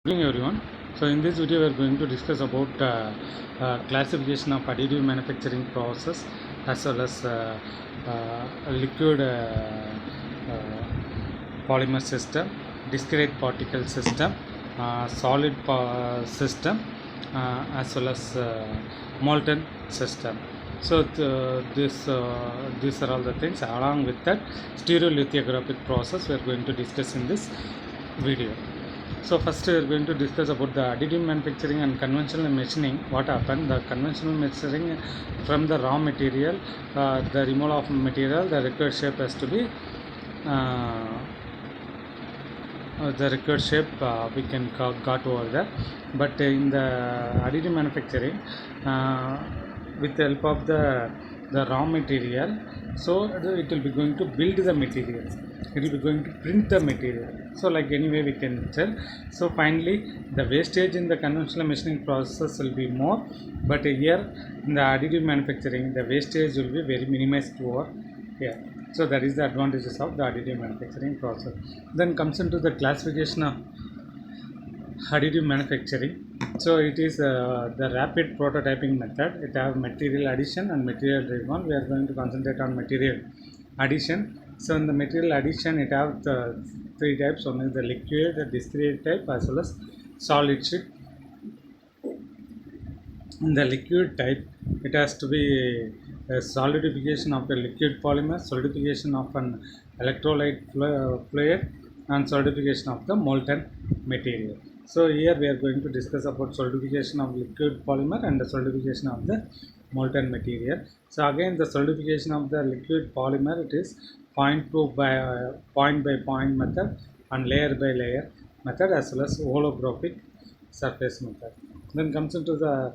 Good evening everyone. So in this video we are going to discuss about classification of additive manufacturing process as well as liquid uh, polymer system, discrete particle system, solid system, as well as molten system. So these are all the things. Along with that, stereolithographic process we are going to discuss in this video. So first we are going to discuss about the additive manufacturing and conventional machining. What happened? The conventional machining from the raw material, the removal of material, the required shape has to be the required shape we can got over there. But in the additive manufacturing, with the help of the raw material, so it will be going to build the materials, it will be going to print the material. So like anyway we can tell. So finally the wastage in the conventional machining process will be more, but here in the additive manufacturing the wastage will be very minimized over here. So that is the advantages of the additive manufacturing process. Then comes into the classification of additive manufacturing. So it is the rapid prototyping method. It have material addition and material removal. We are going to concentrate on material addition. So in the material addition it have the three types. One is the liquid, the discrete type, as well as solid sheet. In the liquid type, it has to be a solidification of a liquid polymer, solidification of an electrolyte fluid, and solidification of the molten material. So here we are going to discuss about solidification of liquid polymer and the solidification of the molten material. So again, the solidification of the liquid polymer, it is point by point method and layer by layer method, as well as holographic surface method. Then comes into the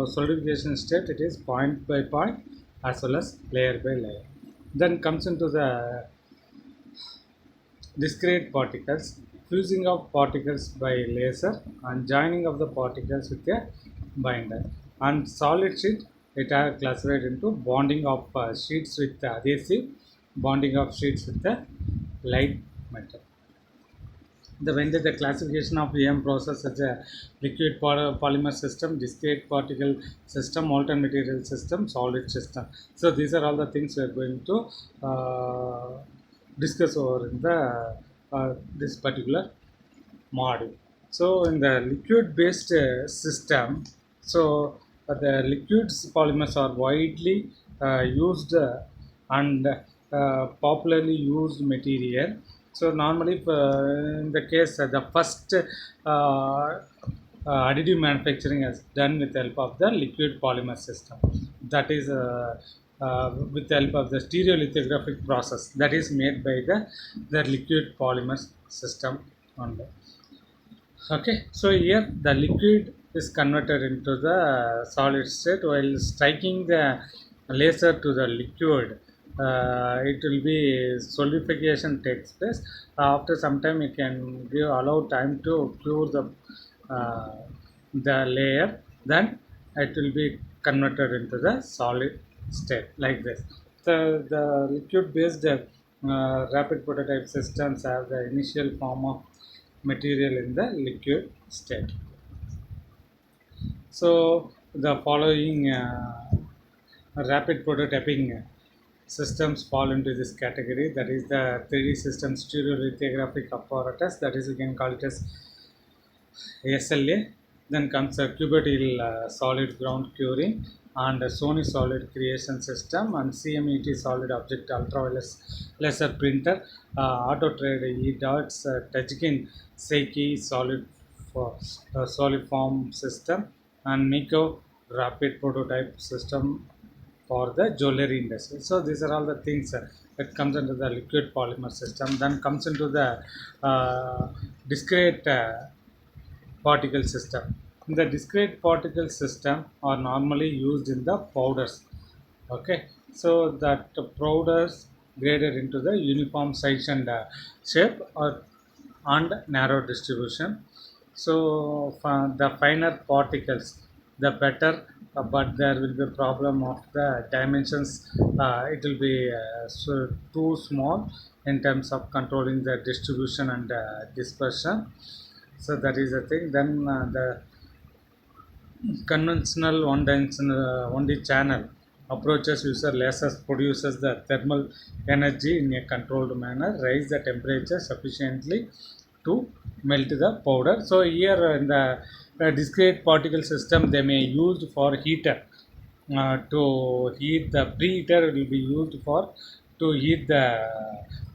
solidification state, it is point by point as well as layer by layer. Then comes into the discrete particles, fusing of particles by laser and joining of the particles with a binder. And solid sheet, it are classified into bonding of sheets with adhesive, bonding of sheets with the light metal. When the classification of EM process as a liquid polymer system, discrete particle system, molten material system, solid system. So these are all the things we are going to discuss over in the this particular module. So in the liquid based system, so the liquids polymers are widely used and popularly used material. So normally in the case the first additive manufacturing is done with the help of the liquid polymer system, that is with the help of the stereolithographic process, that is made by the liquid polymer system only. Okay, so here the liquid is converted into the solid state while striking the laser to the liquid. It will be solidification takes place. After some time, you can give allow time to cure uh, the layer. Then it will be converted into the solid state like this. The liquid based rapid prototype systems have the initial form of material in the liquid state. So the following rapid prototyping systems fall into this category. That is the 3D system stereolithographic apparatus. That is, you can call it as SLA. Then comes a Cubotil solid ground curing and a Sony solid creation system and CMET solid object ultraviolet laser printer, AutoTrade eDots, Tajkin Seiki solid form system, and Miko rapid prototype system for the jewelry industry. So these are all the things that comes into the liquid polymer system. Then comes into the discrete particle system. In the discrete particle system are normally used in the powders. Okay, so that powders graded into the uniform size and shape or and narrow distribution. So the finer particles, the better, but there will be a problem of the dimensions. It will be too small in terms of controlling the distribution and dispersion. So that is the thing. Then the conventional one-day channel approaches user lasers produces the thermal energy in a controlled manner, raise the temperature sufficiently to melt the powder. So here in the discrete particle system, they may used for heater to heat the preheater will be used for to heat the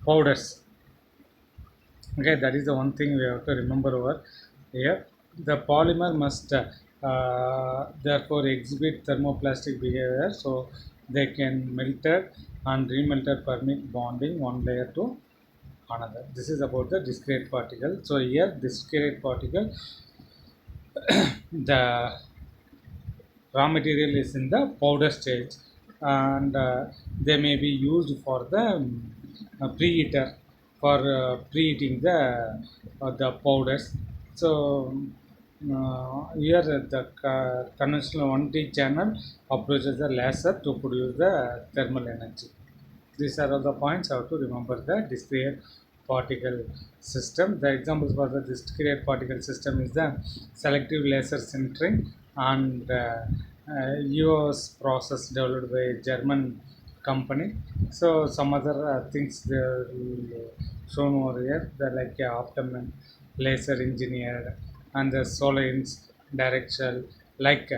powders. Okay, that is the one thing we have to remember over here. The polymer must therefore exhibit thermoplastic behavior, so they can melted and remelted permit bonding one layer to another. This is about the discrete particle. So here discrete particle, the raw material is in the powder stage, and they may be used for the preheater for preheating the powders. So here the conventional 1D channel approaches the laser to produce the thermal energy. These are all the points how to remember the discrete particle system. The examples for the discrete particle system is the selective laser sintering and EOS process developed by a German company. So some other things they are shown over here. The like optimum laser engineered and the Solens directional like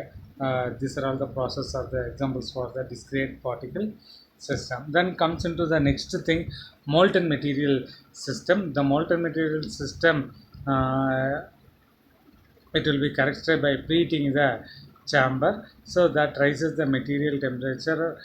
these are all the process of the examples for the discrete particle system. Then comes into the next thing, molten material system. The molten material system, it will be characterized by preheating the chamber, so that raises the material temperature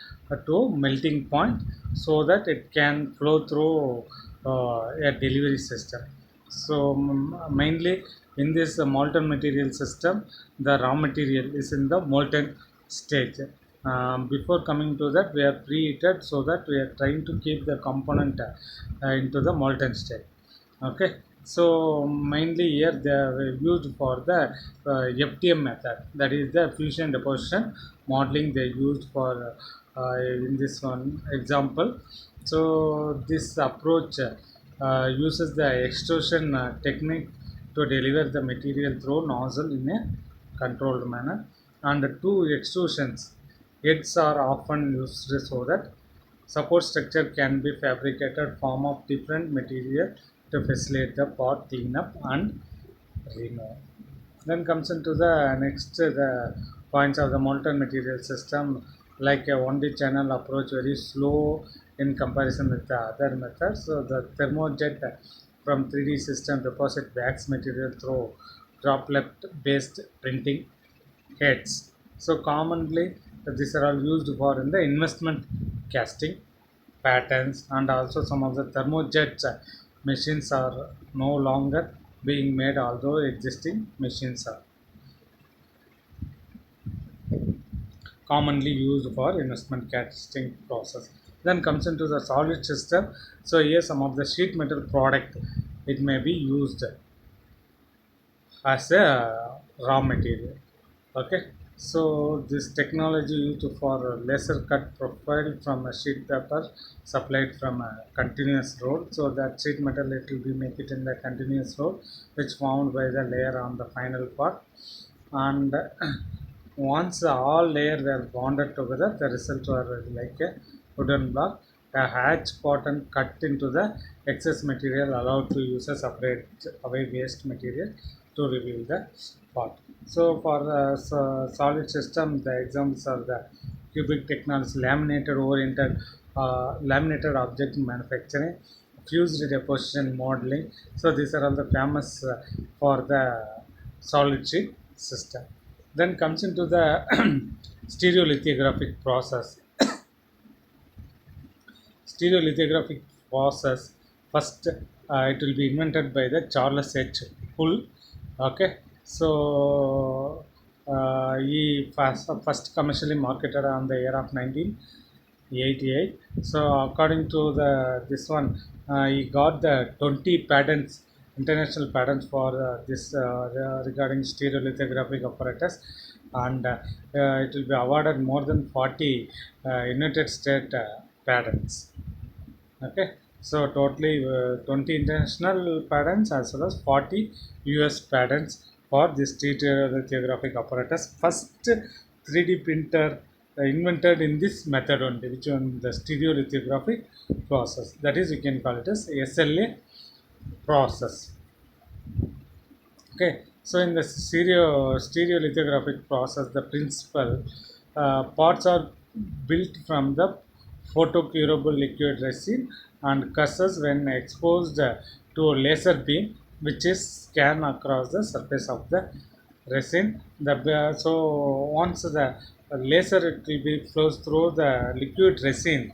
to melting point, so that it can flow through a delivery system. So mainly in this molten material system, the raw material is in the molten stage. Before coming to that, we are preheated, so that we are trying to keep the component into the molten state. Okay, so mainly here they are used for the FTM method, that is the fusion deposition modeling they used for in this one example. So this approach uses the extrusion technique to deliver the material through nozzle in a controlled manner, and the two extrusions heads are often used so that support structure can be fabricated form of different material to facilitate the part cleanup and remove. Then comes into the next the points of the molten material system, like a 1D channel approach very slow in comparison with the other methods. So the thermojet from 3D system deposit wax material through droplet based printing heads. So commonly these are all used for in the investment casting patterns, and also some of the thermojet machines are no longer being made, although existing machines are commonly used for investment casting process. Then comes into the solid system. So here some of the sheet metal product, it may be used as a raw material. Okay, so this technology used for laser cut profile from a sheet paper supplied from a continuous roll, so that sheet metal it will be make it in the continuous roll, which found by the layer on the final part. And once all layers were bonded together, the result were like a wooden block. A hatch pattern cut into the excess material allowed to use a separate away waste material to reveal the part. So for the solid system, the examples are the cubic technology, laminated object manufacturing, fused deposition modeling. So these are all the famous for the solid sheet system. Then comes into the stereolithographic process. Stereolithographic process, first it will be invented by the Charles H. Hull. Okay, so he first commercially marketed on the year of 1988. So according to the this one, he got the 20 patents, international patents for this regarding stereolithographic apparatus, and it will be awarded more than 40 United States patents. Okay, So totally 20 international patents as well as 40 US patents for this stereolithographic apparatus. First 3D printer invented in this method only, which on the stereolithographic process. That is, you can call it as SLA process. Okay, so in the stereolithographic process, the principal parts are built from the photocurable liquid resin and cusses when exposed to a laser beam, which is scanned across the surface of the resin. So once the laser it will be flows through the liquid resin,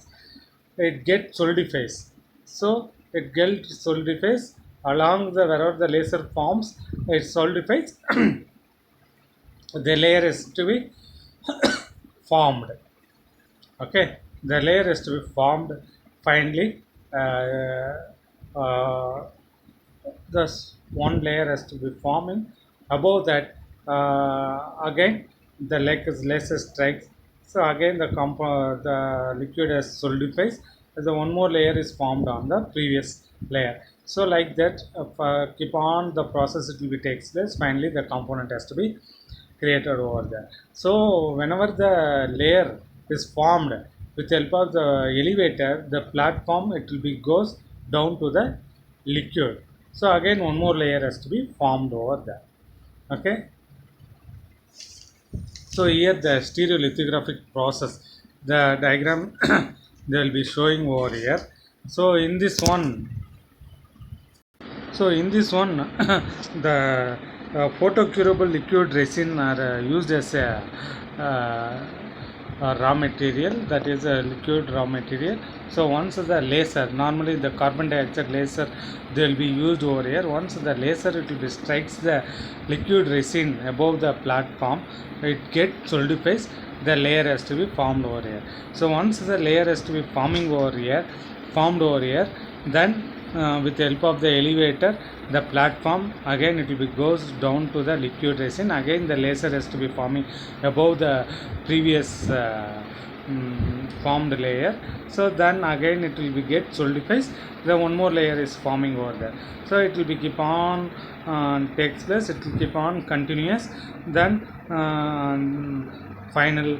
it gets solidifies. So it gets solidifies along the wherever the laser forms, it solidifies. The layer is to be formed. Okay, the layer is to be formed finally. Uh, Thus, one layer has to be forming. Above that, again the laser strikes. So again the liquid has solidifies. The one more layer is formed on the previous layer. So like that, keep on the process. It will be takes place. Finally, the component has to be created over there. So whenever the layer is formed with the help of the elevator, the platform it will be goes down to the liquid. So again one more layer has to be formed over there. Okay. So here the stereolithographic process, the diagram they will be showing over here. So in this one, the photocurable liquid resin are used as a raw material, that is a liquid raw material. So once the laser, normally the carbon dioxide laser, they will be used over here. Once the laser it will be strikes the liquid resin above the platform, it gets solidifies. The layer has to be formed over here. So once the layer has to be formed over here, then with the help of the elevator, the platform again it will be goes down to the liquid resin. Again the laser has to be forming above the previous formed layer. So then again it will be get solidifies. The one more layer is forming over there. So it will be keep on takes place. It will keep on continuous. Then final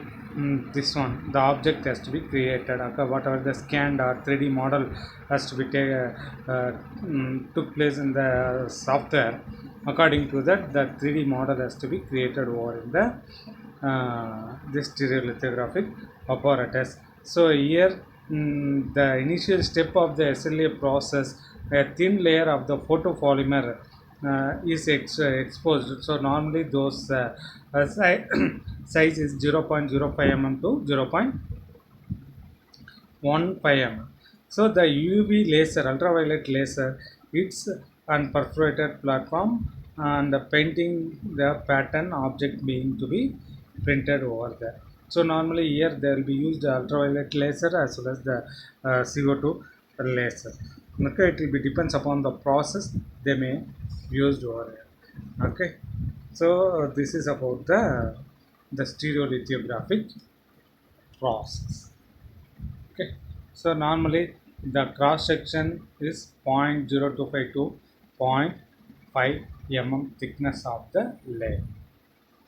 this one, the object has to be created. Okay, whatever the scanned or 3D model has to be took place in the software. According to that, the 3D model has to be created over in the this stereolithographic apparatus. So here the initial step of the SLA process, a thin layer of the photopolymer is exposed. So normally those size is 0.05 mm to 0.15 mm. So the UV laser, ultraviolet laser, hits on perforated platform and painting the pattern object being to be printed over there. So normally here there will be used ultraviolet laser as well as the CO2 laser. Okay, it will be depends upon the process they may used over here. Okay, so this is about the stereolithographic process. Okay, so normally the cross section is 0.0252 to 0.5 mm thickness of the layer.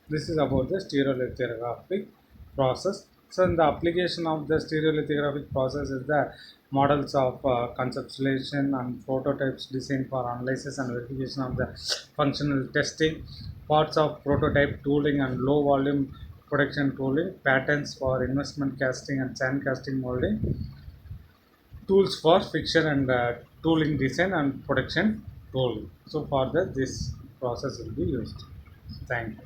This is about the stereolithographic process. So in the application of the stereolithographic process is the models of conceptualization and prototypes designed for analysis and verification of the functional testing, parts of prototype tooling and low volume production tooling, patterns for investment casting and sand casting molding, tools for fixture and tooling design and production tooling. So for that this process will be used. Thank you.